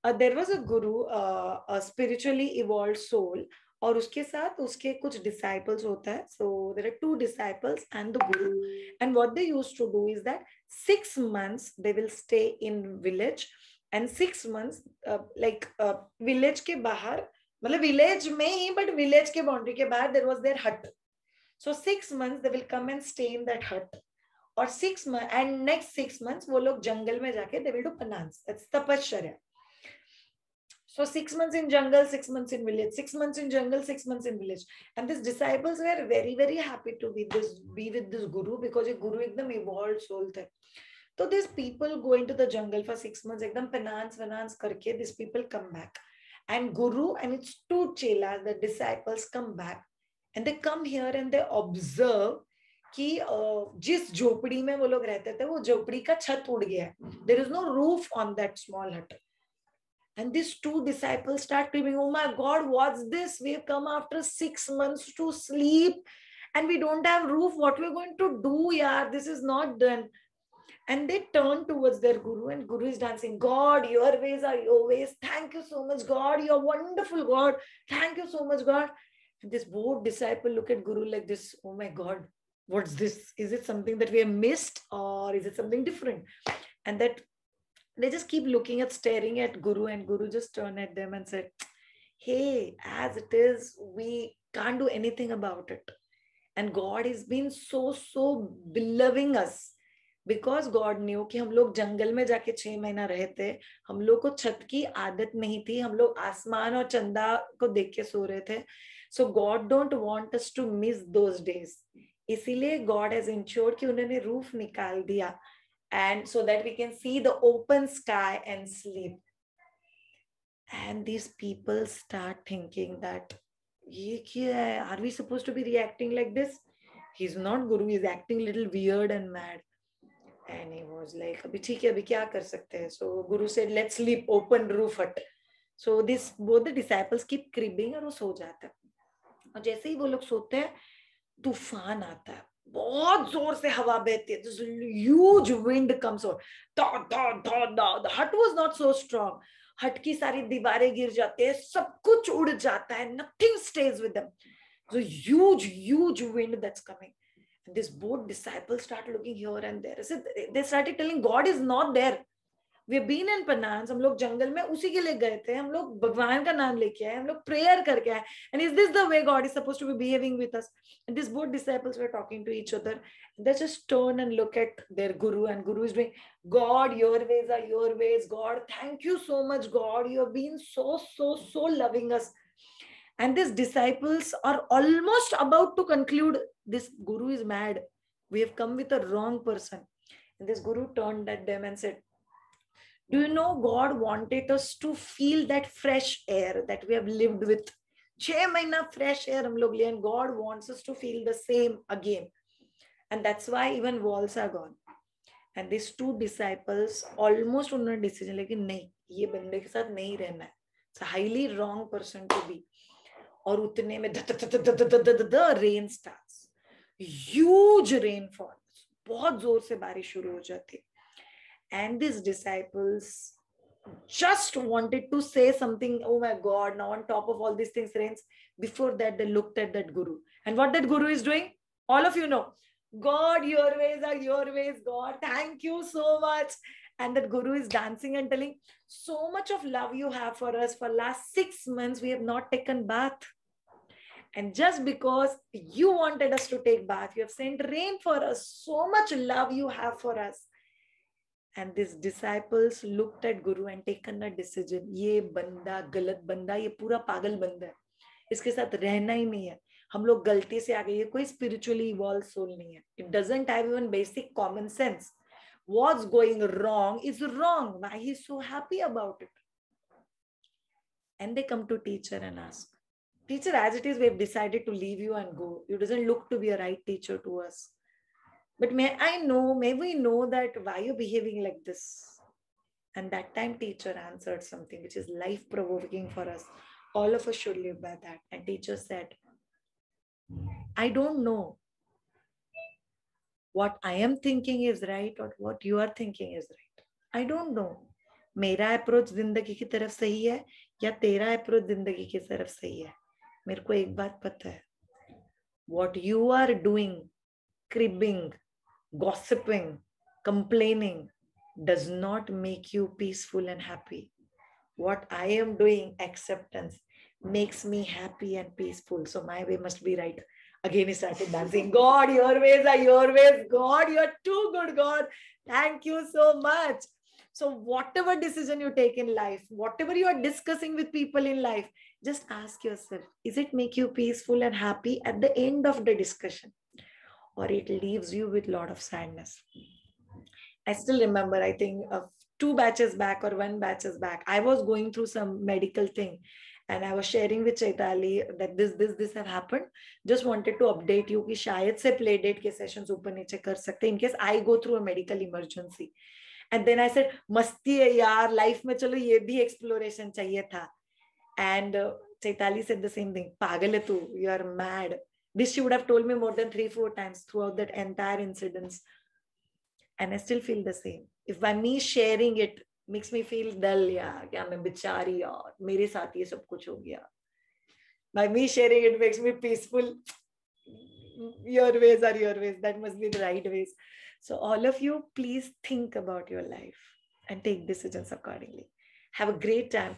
There was a guru, a spiritually evolved soul, और उसके साथ उसके कुछ disciples होता है. So there are two disciples and the guru. And what they used to do is that 6 months they will stay in village, and 6 months village के बाहर, मतलब village में ही, but village के boundary के बाहर there was their hut. So 6 months they will come and stay in that hut. और 6 months and next 6 months वो लोग जंगल में जाके they will do penance. That's तपश्चर्या. So 6 months in jungle, 6 months in village, 6 months in jungle, 6 months in village. And these disciples were very, very happy to be with this guru, because a guru एकदम evolved soul थे. So these people go into the jungle for 6 months, एकदम penance करके these people come back. And guru and its two chelas, the disciples, come back. And they come here and they observe कि जिस झोपड़ी में वो लोग रहते थे, वो झोपड़ी का छत उड़ गया है. There is no roof on that small hut. And these two disciples start screaming, oh my God, what's this? We have come after 6 months to sleep and we don't have roof. What we're going to do, yaar? This is not done. And they turn towards their guru, and guru is dancing. God, your ways are your ways. Thank you so much, God. You're wonderful, God. Thank you so much, God. And this both disciple look at guru like this. Oh my God, what's this? Is it something that we have missed, or is it something different? And that they just keep looking at, staring at guru, and guru just turned at them and said, hey, as it is, we can't do anything about it. And God has been so beloving us, because God knew कि हम लोग जंगल में जाके 6 महीना रहे थे, हम लोग को छत की आदत नहीं थी, हम लोग आसमान और चंदा को देख के सो रहे थे. So God don't want us to miss those days. इसीलिए God has ensured कि उन्होंने रूफ निकाल दिया, and so that we can see the open sky and sleep. And these people start thinking that ये क्या है? Are we supposed to be reacting like this? He's not guru, he's acting a little weird and mad. And he was like, अभी ठीक है, अभी क्या कर सकते हैं? So guru said, let's sleep, open roof hut. So this both the disciples keep cribbing, और वो सो जाता है. और जैसे ही वो लोग सोते हैं, तूफान आता है, बहुत जोर से हवा बहती है. This huge wind comes out. The hut was not so strong. हट की सारी दीवारें गिर जाती है, सब कुछ उड़ जाता है. Nothing stays with them. So huge wind that's coming. And this both disciples start looking here and there. They started telling, God is not there. We have been in Penance. हम लोग जंगल में उसी के लिए गए थे. हम लोग भगवान का नाम लेके आए. हम लोग prayer करके आए. And is this the way God is supposed to be behaving with us? And these both disciples were talking to each other. They just turn and look at their guru, and guru is doing, God, your ways are your ways. God, thank you so much, God. You have been so loving us. And these disciples are almost about to conclude, this guru is mad. We have come with a wrong person. And this guru turned at them and said, do you know God wanted us to feel that fresh air that we have lived with? 6 महीना fresh air हम लोग लिए, and God wants us to feel the same again. And that's why even walls are gone. And these two disciples almost उन्होंने decision लेकिन नहीं, ये बंदे के साथ नहीं रहना है. It's a highly wrong person to be. और उतने में रेन स्टार्ट्स, ह्यूज रेनफॉल, बहुत जोर से बारिश शुरू हो जाती. And this disciples just wanted to say something, oh my God, now on top of all these things rains. Before that, they looked at that guru, and what that guru is doing, all of you know, God, your ways are your ways, God, thank you so much. And that guru is dancing and telling, so much of love you have for us. For last 6 months, we have not taken bath. And just because you wanted us to take bath, you have sent rain for us. So much love you have for us. And these disciples looked at Guru and taken a decision. ये बंदा गलत बंदा, ये पूरा पागल बंदा है, इसके साथ रहना ही नहीं है. हम लोग गलती से आ गए, ये कोई spiritually evolved soul नहीं है. It doesn't have even basic common sense. What's going wrong is wrong. Why he's so happy about it? And they come to teacher and ask, teacher, as it is, we have decided to leave you and go. You doesn't look to be a right teacher to us. But may we know that why you're behaving like this? And that time teacher answered something which is life-provoking for us. All of us should live by that. And teacher said, I don't know what I am thinking is right or what you are thinking is right. I don't know. मेरा approach जिंदगी की तरफ सही है या तेरा approach जिंदगी की तरफ सही है? मेरे को एक बात पता है, what you are doing, cribbing, gossiping, complaining does not make you peaceful and happy. What I am doing, acceptance, makes me happy and peaceful. So my way must be right. Again, he started dancing. God, your ways are your ways. God, you're too good, God. Thank you so much. So, whatever decision you take in life, whatever you are discussing with people in life, just ask yourself, is it make you peaceful and happy at the end of the discussion? Or it leaves you with a lot of sadness? I still remember, I think two batches back or one batches back, I was going through some medical thing and I was sharing with Chaitali that this have happened. Just wanted to update you कि शायद से play date के sessions ऊपर नीचे कर सकते in case I go through a medical emergency. And then I said, मस्ती है यार, life में चलो ये भी exploration चाहिए था. And Chaitali said the same thing. पागल है तू, you are mad. This she would have told me more than 3-4 times throughout that entire incident. And I still feel the same. If by me sharing it makes me feel dull, yeah, क्या मैं बेचारी यार, मेरे साथ ये सब कुछ हो गया. By me sharing it makes me peaceful. Your ways are your ways. That must be the right ways. So all of you, please think about your life and take decisions accordingly. Have a great time.